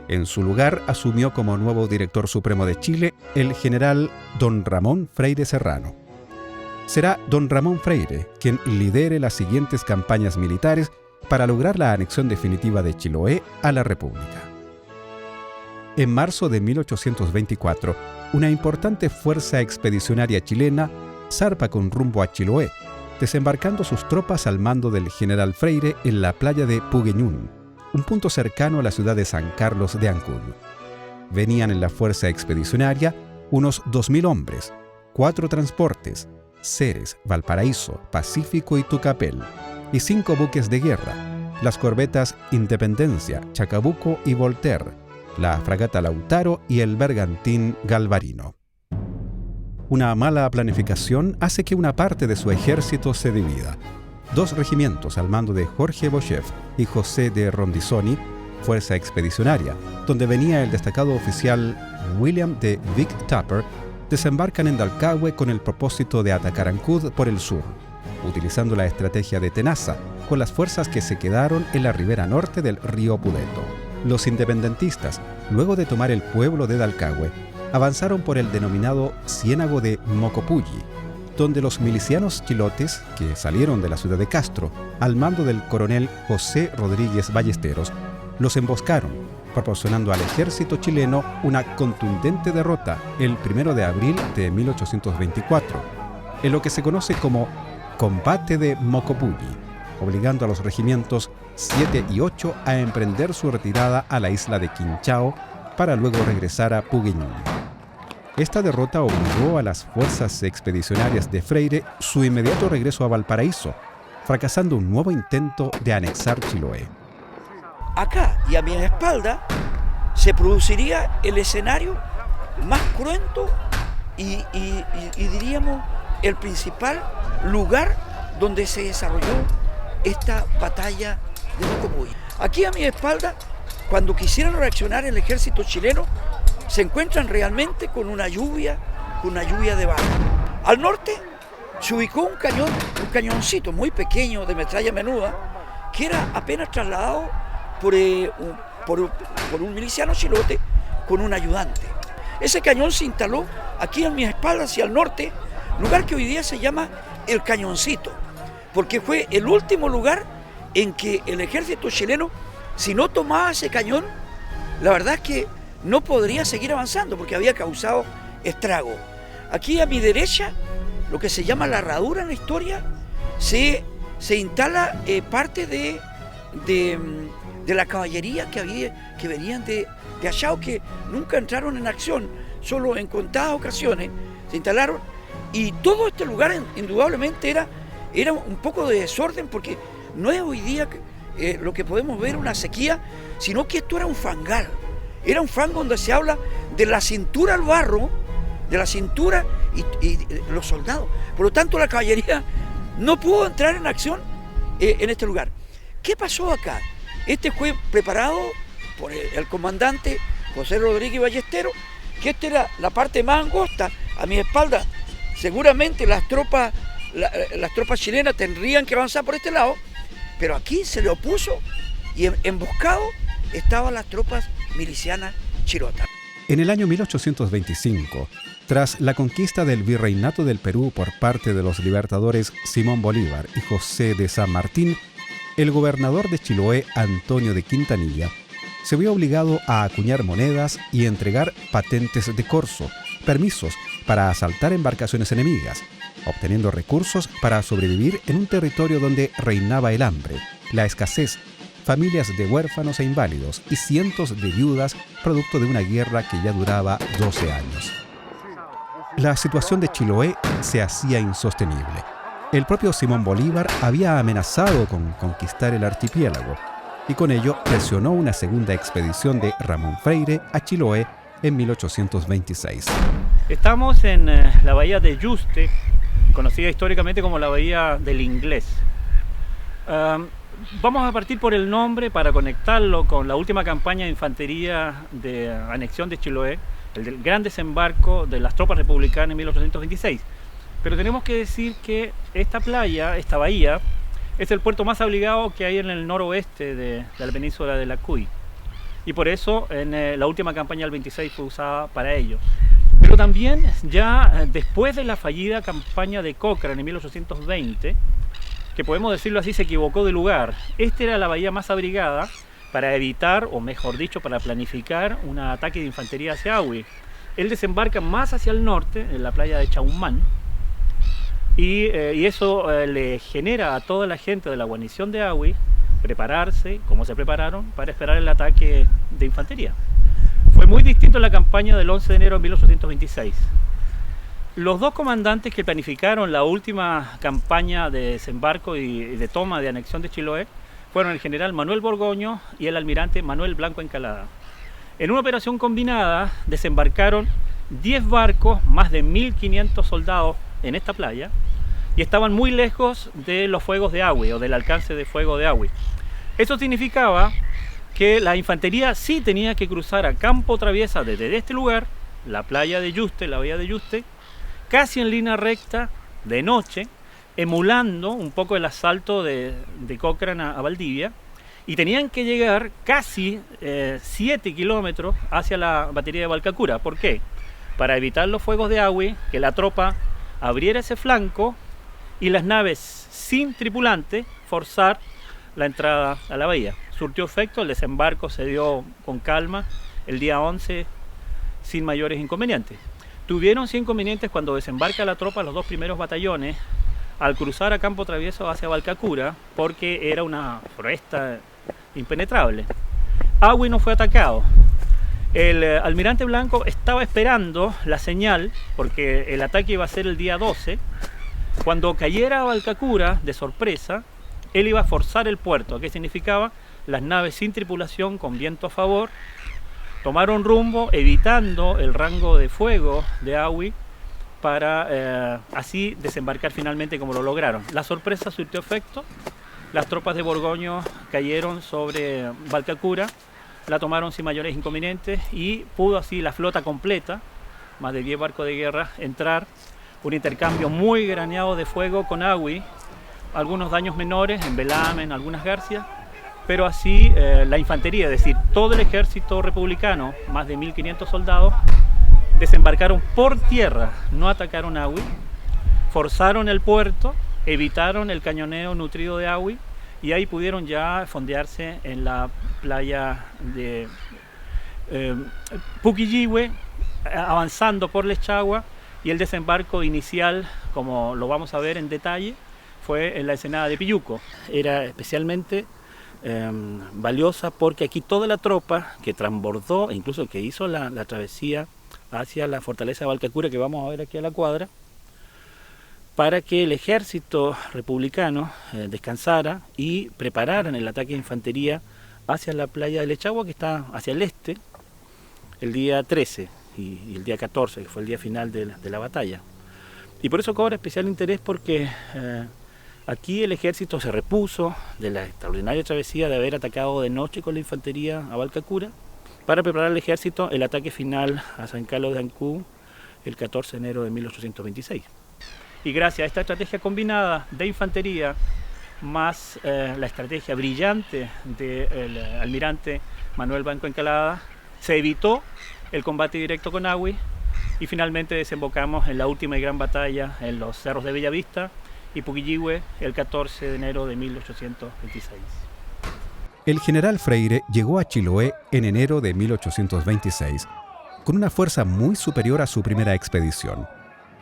A: En su lugar asumió como nuevo director supremo de Chile el general don Ramón Freire Serrano. Será don Ramón Freire quien lidere las siguientes campañas militares para lograr la anexión definitiva de Chiloé a la República. En marzo de 1824, una importante fuerza expedicionaria chilena zarpa con rumbo a Chiloé, desembarcando sus tropas al mando del general Freire en la playa de Pugueñún, un punto cercano a la ciudad de San Carlos de Ancud. Venían en la fuerza expedicionaria unos 2.000 hombres, 4 transportes, Ceres, Valparaíso, Pacífico y Tucapel, y 5 buques de guerra, las corbetas Independencia, Chacabuco y Voltaire, la fragata Lautaro y el bergantín Galvarino. Una mala planificación hace que una parte de su ejército se divida. 2 regimientos al mando de Jorge Bochev y José de Rondizoni, fuerza expedicionaria, donde venía el destacado oficial William de Vic Tupper, desembarcan en Dalcahue con el propósito de atacar Ancud por el sur, utilizando la estrategia de tenaza con las fuerzas que se quedaron en la ribera norte del río Puleto. Los independentistas, luego de tomar el pueblo de Dalcahue, avanzaron por el denominado Ciénago de Mocopulli, donde los milicianos chilotes, que salieron de la ciudad de Castro, al mando del coronel José Rodríguez Ballesteros, los emboscaron, proporcionando al ejército chileno una contundente derrota el 1 de abril de 1824, en lo que se conoce como Combate de Mocopulli, obligando a los regimientos 7 y 8 a emprender su retirada a la isla de Quinchao para luego regresar a Pugueñún. Esta derrota obligó a las fuerzas expedicionarias de Freire su inmediato regreso a Valparaíso, fracasando un nuevo intento de anexar Chiloé.
I: Acá y a mi espalda se produciría el escenario más cruento y diríamos el principal lugar donde se desarrolló esta batalla de Mocopulli. Aquí a mi espalda, cuando quisieron reaccionar el ejército chileno, se encuentran realmente con una lluvia de balas. Al norte se ubicó un cañoncito muy pequeño de metralla menuda, que era apenas trasladado por un miliciano chilote con un ayudante. Ese cañón se instaló aquí a mi espalda hacia el norte, lugar que hoy día se llama El Cañoncito, porque fue el último lugar en que el ejército chileno, si no tomaba ese cañón, la verdad es que no podría seguir avanzando porque había causado estrago. Aquí a mi derecha, lo que se llama la herradura en la historia, se instala parte de la caballería que venían de allá, o que nunca entraron en acción, solo en contadas ocasiones se instalaron, y todo este lugar indudablemente era un poco de desorden, porque no es hoy día lo que podemos ver una sequía, sino que esto era un fangal. Era un fango donde se habla de la cintura al barro, de la cintura y los soldados. Por lo tanto, la caballería no pudo entrar en acción en este lugar. ¿Qué pasó acá? Este fue preparado por el comandante José Rodríguez Ballesteros, que esta era la parte más angosta. A mi espalda, seguramente las tropas chilenas tendrían que avanzar por este lado, pero aquí se le opuso y emboscado estaban las tropas milicianas chilotas.
A: En el año 1825, tras la conquista del virreinato del Perú por parte de los libertadores Simón Bolívar y José de San Martín, el gobernador de Chiloé, Antonio de Quintanilla, se vio obligado a acuñar monedas y entregar patentes de corso, permisos para asaltar embarcaciones enemigas, obteniendo recursos para sobrevivir en un territorio donde reinaba el hambre, la escasez, familias de huérfanos e inválidos y cientos de viudas producto de una guerra que ya duraba 12 años. La situación de Chiloé se hacía insostenible. El propio Simón Bolívar había amenazado con conquistar el archipiélago y con ello presionó una segunda expedición de Ramón Freire a Chiloé en 1826.
H: Estamos en la bahía de Yuste, conocida históricamente como la bahía del Inglés. Vamos a partir por el nombre para conectarlo con la última campaña de infantería de anexión de Chiloé, el del gran desembarco de las tropas republicanas en 1826. Pero tenemos que decir que esta playa, esta bahía, es el puerto más obligado que hay en el noroeste de la península de la Cuy. Y por eso en la última campaña del 26 fue usada para ello. Pero también ya después de la fallida campaña de Cochrane en 1820, que podemos decirlo así, se equivocó de lugar. Esta era la bahía más abrigada para evitar, o mejor dicho, para planificar un ataque de infantería hacia Ahui. Él desembarca más hacia el norte, en la playa de Chaumán, y eso le genera a toda la gente de la guarnición de Ahui prepararse, como se prepararon, para esperar el ataque de infantería. Fue muy distinto en la campaña del 11 de enero de 1826. Los dos comandantes que planificaron la última campaña de desembarco y de toma de anexión de Chiloé fueron el general Manuel Borgoño y el almirante Manuel Blanco Encalada. En una operación combinada desembarcaron 10 barcos, más de 1.500 soldados en esta playa, y estaban muy lejos de los fuegos de Ahui, o del alcance de fuego de Ahui. Eso significaba que la infantería sí tenía que cruzar a campo traviesa desde este lugar, la playa de Yuste, la bahía de Yuste, casi en línea recta, de noche, emulando un poco el asalto de Cochrane a Valdivia, y tenían que llegar casi 7 kilómetros hacia la batería de Valcacura. ¿Por qué? Para evitar los fuegos de Ahui, que la tropa abriera ese flanco y las naves sin tripulante forzar la entrada a la bahía. Surtió efecto, el desembarco se dio con calma el día 11 sin mayores inconvenientes. Tuvieron sí inconvenientes cuando desembarca la tropa, los dos primeros batallones, al cruzar a campo travieso hacia Valcacura, porque era una floresta impenetrable. Ahui no fue atacado. El almirante Blanco estaba esperando la señal, porque el ataque iba a ser el día 12. Cuando cayera a Valcacura, de sorpresa, él iba a forzar el puerto. ¿Qué significaba? Las naves sin tripulación, con viento a favor, tomaron rumbo, evitando el rango de fuego de Ahui, para así desembarcar finalmente como lo lograron. La sorpresa surtió efecto las tropas de Borgoño cayeron sobre Valcacura, la tomaron sin mayores inconvenientes y pudo así la flota completa, más de 10 barcos de guerra, entrar. Un intercambio muy graneado de fuego con Agüi, algunos daños menores en Velamen, algunas garcias, pero así la infantería, es decir, todo el ejército republicano, más de 1.500 soldados, desembarcaron por tierra, no atacaron Agüi, forzaron el puerto, evitaron el cañoneo nutrido de Agüi y ahí pudieron ya fondearse en la playa de Puquillihue, avanzando por Lechagua, y el desembarco inicial, como lo vamos a ver en detalle, fue en la ensenada de Pilluco. Era especialmente valiosa porque aquí toda la tropa que transbordó, incluso que hizo la travesía hacia la fortaleza de Valcacura, que vamos a ver aquí a la cuadra, para que el ejército republicano descansara y prepararan el ataque de infantería hacia la playa de Lechagua, que está hacia el este, el día 13 y el día 14, que fue el día final de la batalla. Y por eso cobra especial interés porque aquí el ejército se repuso de la extraordinaria travesía de haber atacado de noche con la infantería a Valcacura para preparar al ejército el ataque final a San Carlos de Ancud el 14 de enero de 1826. Y gracias a esta estrategia combinada de infantería más la estrategia brillante del almirante Manuel Banco Encalada, se evitó el combate directo con Agüi y finalmente desembocamos en la última y gran batalla en los cerros de Bellavista y Puquillihue el 14 de enero de 1826.
A: El general Freire llegó a Chiloé en enero de 1826 con una fuerza muy superior a su primera expedición.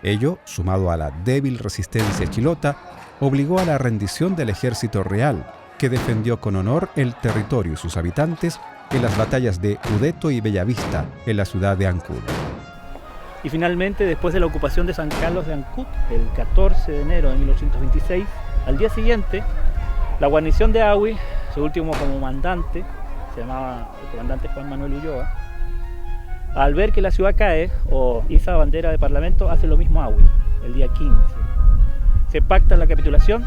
A: Ello, sumado a la débil resistencia chilota, obligó a la rendición del ejército real, que defendió con honor el territorio y sus habitantes en las batallas de Udeto y Bellavista, en la ciudad de Ancud.
H: Y finalmente, después de la ocupación de San Carlos de Ancud, el 14 de enero de 1826, al día siguiente, la guarnición de Agüi, su último comandante, se llamaba el comandante Juan Manuel Ulloa, al ver que la ciudad cae o iza bandera de parlamento, hace lo mismo Agüi, el día 15. Se pacta la capitulación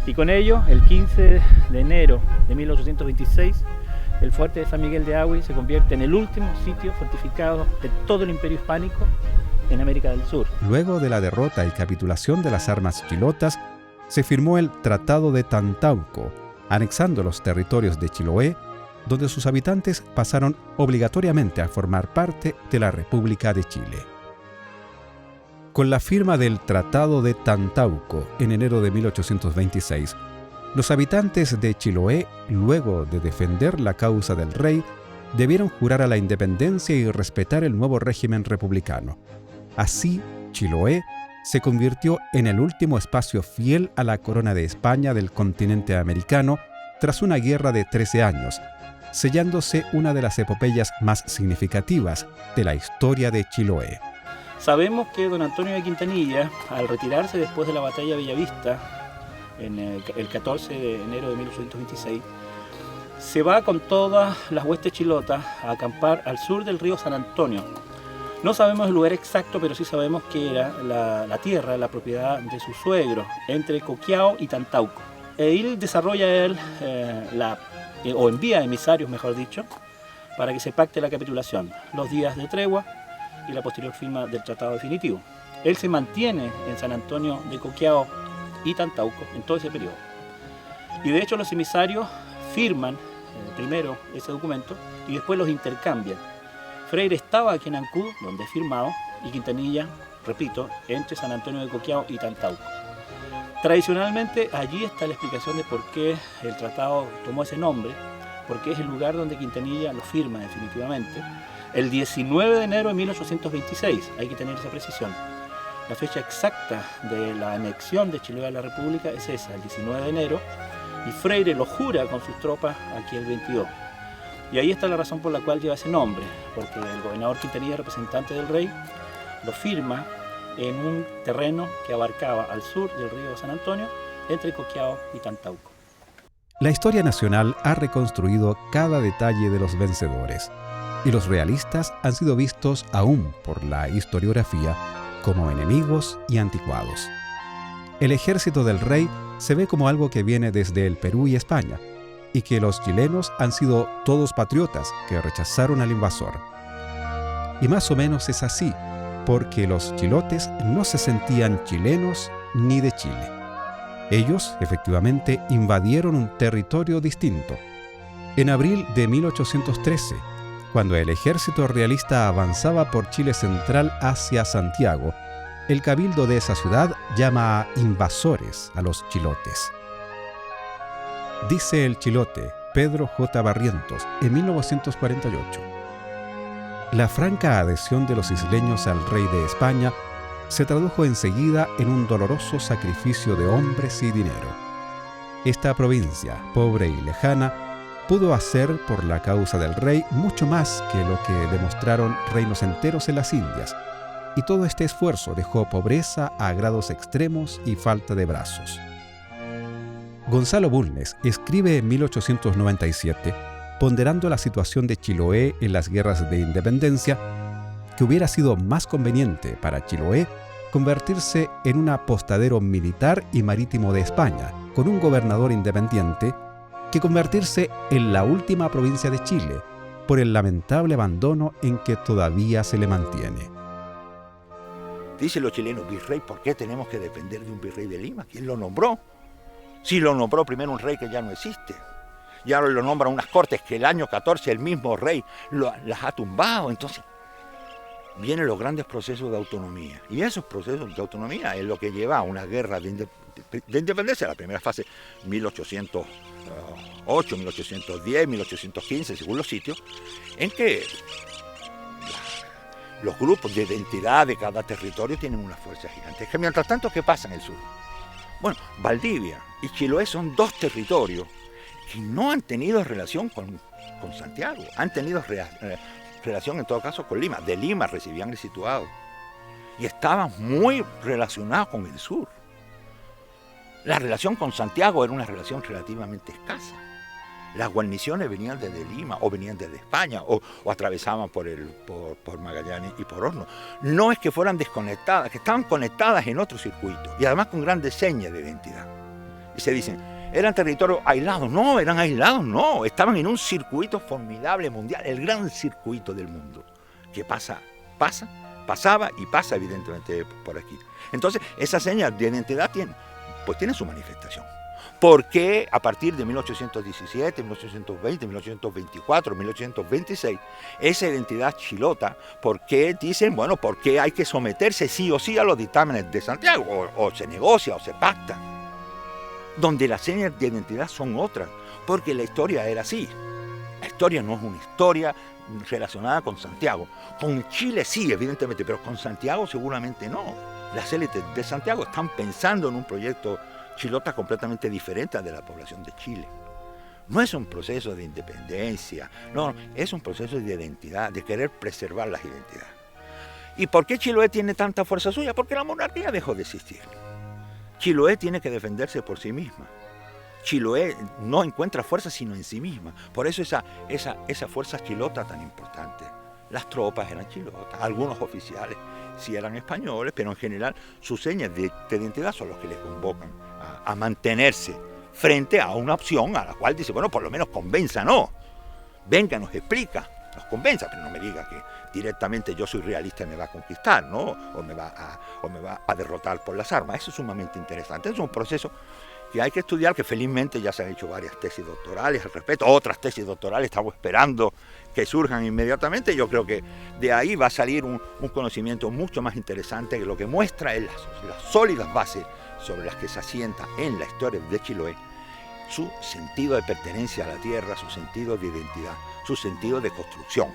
H: y con ello, el 15 de enero de 1826, el fuerte de San Miguel de Agüi se convierte en el último sitio fortificado de todo el Imperio Hispánico en América del Sur.
A: Luego de la derrota y capitulación de las armas chilotas, se firmó el Tratado de Tantauco, anexando los territorios de Chiloé, donde sus habitantes pasaron obligatoriamente a formar parte de la República de Chile. Con la firma del Tratado de Tantauco en enero de 1826, los habitantes de Chiloé, luego de defender la causa del rey, debieron jurar a la independencia y respetar el nuevo régimen republicano. Así, Chiloé se convirtió en el último espacio fiel a la corona de España del continente americano tras una guerra de 13 años, sellándose una de las epopeyas más significativas de la historia de Chiloé.
H: Sabemos que don Antonio de Quintanilla, al retirarse después de la batalla de Bellavista, en el 14 de enero de 1826, se va con todas las huestes chilotas a acampar al sur del río San Antonio. No sabemos el lugar exacto, pero sí sabemos que era la tierra, la propiedad de su suegro, entre Coquillao y Tantauco. Él desarrolla o envía emisarios, mejor dicho, para que se pacte la capitulación, los días de tregua y la posterior firma del tratado definitivo. Él se mantiene en San Antonio de Coquillao y Tantauco en todo ese periodo. Y de hecho los emisarios firman primero ese documento y después los intercambian. Freire estaba aquí en Ancud, donde es firmado, y Quintanilla, repito, entre San Antonio de Coquillao y Tantauco. Tradicionalmente allí está la explicación de por qué el tratado tomó ese nombre, porque es el lugar donde Quintanilla lo firma definitivamente, el 19 de enero de 1826, hay que tener esa precisión. La fecha exacta de la anexión de Chiloé a la República es esa, el 19 de enero, y Freire lo jura con sus tropas aquí el 22. Y ahí está la razón por la cual lleva ese nombre, porque el gobernador Quintanilla, representante del rey, lo firma en un terreno que abarcaba al sur del río San Antonio, entre Coquillao y Tantauco.
A: La historia nacional ha reconstruido cada detalle de los vencedores, y los realistas han sido vistos aún por la historiografía como enemigos y anticuados. el ejército del rey se ve como algo que viene desde el Perú y España, y que los chilenos han sido todos patriotas que rechazaron al invasor. Y más o menos es así, porque los chilotes no se sentían chilenos ni de Chile. Ellos, efectivamente, invadieron un territorio distinto. En abril de 1813, cuando el ejército realista avanzaba por Chile central hacia Santiago, el cabildo de esa ciudad llama invasores a los chilotes. Dice el chilote Pedro J. Barrientos en 1948. La franca adhesión de los isleños al rey de España se tradujo enseguida en un doloroso sacrificio de hombres y dinero. Esta provincia, pobre y lejana, pudo hacer por la causa del rey mucho más que lo que demostraron reinos enteros en las Indias, y todo este esfuerzo dejó pobreza a grados extremos y falta de brazos. Gonzalo Bulnes escribe en 1897, ponderando la situación de Chiloé en las guerras de independencia, que hubiera sido más conveniente para Chiloé convertirse en un apostadero militar y marítimo de España, con un gobernador independiente, que convertirse en la última provincia de Chile, por el lamentable abandono en que todavía se le mantiene.
D: Dicen los chilenos, virrey, ¿por qué tenemos que depender de un virrey de Lima? ¿Quién lo nombró? Si lo nombró primero un rey que ya no existe. Y ahora lo nombran unas cortes que el año 14 el mismo rey las ha tumbado. Entonces, vienen los grandes procesos de autonomía. Y esos procesos de autonomía es lo que lleva a una guerra de independencia, la primera fase, 1808, 1810, 1815, según los sitios, en que los grupos de identidad de cada territorio tienen una fuerza gigantesca. Mientras tanto, ¿qué pasa en el sur? Bueno, Valdivia y Chiloé son dos territorios que no han tenido relación con Santiago, han tenido relación en todo caso con Lima. De Lima recibían el situado y estaban muy relacionados con el sur. La relación con Santiago era una relación relativamente escasa. Las guarniciones venían desde Lima o venían desde España o atravesaban por Magallanes y por Horno. No es que fueran desconectadas, que estaban conectadas en otro circuito y además con grandes señas de identidad. Y se dicen, ¿eran territorios aislados? No, eran aislados, no. Estaban en un circuito formidable mundial, el gran circuito del mundo, que pasaba y pasa evidentemente por aquí. Entonces, esa seña de identidad tiene su manifestación. ¿Por qué a partir de 1817, 1820, 1824, 1826, esa identidad chilota, por qué dicen, bueno, por qué hay que someterse sí o sí a los dictámenes de Santiago, o se negocia o se pacta? Donde las señas de identidad son otras, porque la historia era así. La historia no es una historia relacionada con Santiago. Con Chile sí, evidentemente, pero con Santiago seguramente no. Las élites de Santiago están pensando en un proyecto chilota completamente diferente al de la población de Chile. No es un proceso de independencia, no, es un proceso de identidad, de querer preservar las identidades. ¿Y por qué Chiloé tiene tanta fuerza suya? Porque la monarquía dejó de existir. Chiloé tiene que defenderse por sí misma. Chiloé no encuentra fuerza sino en sí misma. Por eso esa fuerza chilota tan importante. Las tropas eran chilotas, algunos oficiales sí eran españoles, pero en general sus señas de identidad son los que les convocan a mantenerse frente a una opción a la cual dice, bueno, por lo menos convénzanos, venga, nos explica, nos convenza, pero no me diga que directamente yo soy realista y me va a conquistar, ¿no? O me va a derrotar por las armas. Eso es sumamente interesante, es un proceso que hay que estudiar, que felizmente ya se han hecho varias tesis doctorales al respecto, otras tesis doctorales estamos esperando que surjan inmediatamente. Yo creo que de ahí va a salir un conocimiento mucho más interesante, que lo que muestra es las sólidas bases sobre las que se asienta en la historia de Chiloé su sentido de pertenencia a la tierra, su sentido de identidad, su sentido de construcción.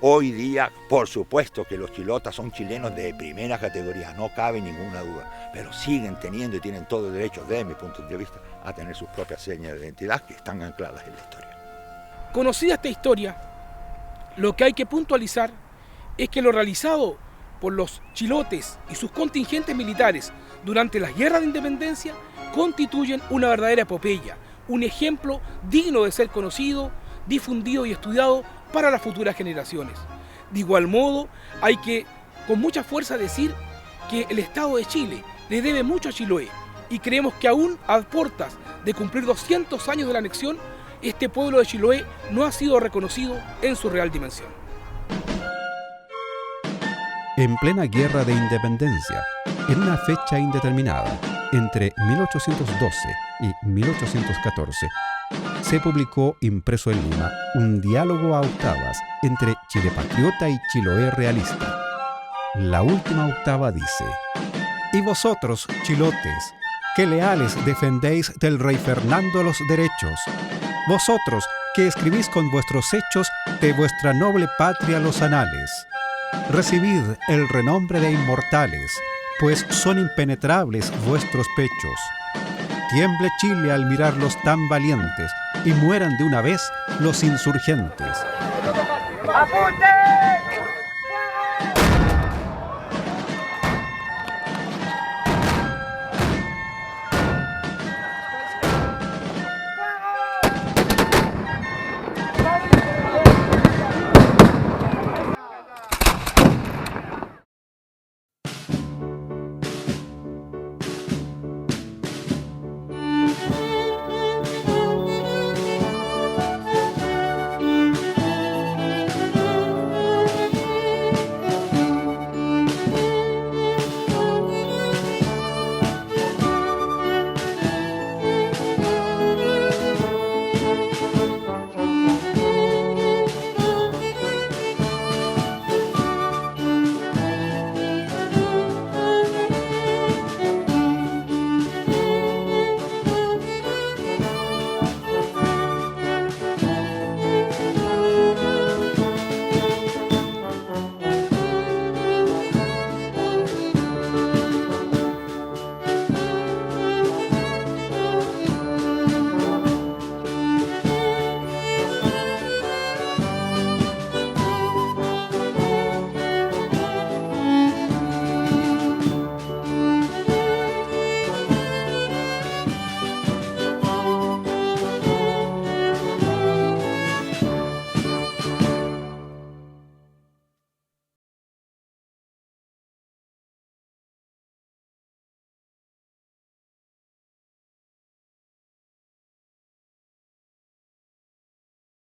D: Hoy día, por supuesto que los chilotas son chilenos de primera categoría, no cabe ninguna duda, pero siguen teniendo y tienen todo el derecho, desde mi punto de vista, a tener sus propias señas de identidad que están ancladas en la historia.
J: Conocida esta historia, lo que hay que puntualizar es que lo realizado por los chilotes y sus contingentes militares durante las guerras de independencia constituyen una verdadera epopeya, un ejemplo digno de ser conocido, difundido y estudiado para las futuras generaciones. De igual modo, hay que con mucha fuerza decir que el Estado de Chile le debe mucho a Chiloé y creemos que aún a puertas de cumplir 200 años de la anexión, este pueblo de Chiloé no ha sido reconocido en su real dimensión.
A: En plena guerra de independencia, en una fecha indeterminada, entre 1812 y 1814, se publicó impreso en Lima un diálogo a octavas entre Chile patriota y Chiloé realista. La última octava dice: «Y vosotros, chilotes, que leales defendéis del rey Fernando los derechos, vosotros que escribís con vuestros hechos de vuestra noble patria los anales, recibid el renombre de inmortales, pues son impenetrables vuestros pechos. Tiemble Chile al mirarlos tan valientes y mueran de una vez los insurgentes».
K: ¡Apunte!